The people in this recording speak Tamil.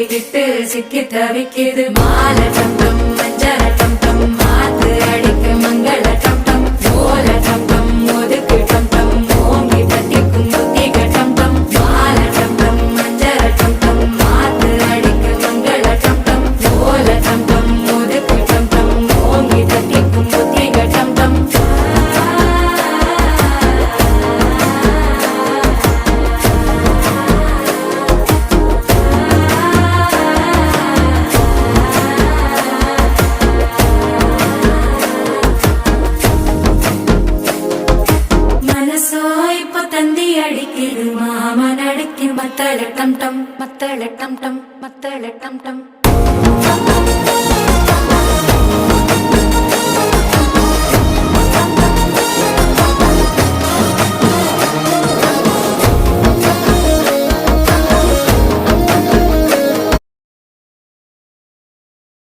விட்டு சிக்கி தவிக்குது மாலை டம் டம் மஞ்சள டம் டம் மாத்து அடிக்கு மங்கள டம் டம் ஓல டம் டம் ஒதுக்கு டம் டம் ஓங்கி தட்டிக்கும் புத்திக டம் டம் மாலை டம் டம் மஞ்சள டம் டம் மாத்து அடிக்கு மங்கள டம் டம் ஓல டம் டம் ஒதுக்கு டம் டம் ஓங்கி தட்டிக்கும் புத்திக டம் டம் தந்தி அடிக்குது மாமன் அடிக்கு மத்தள டம் டம் மத்தள டம் டம் மத்தள டம் டம்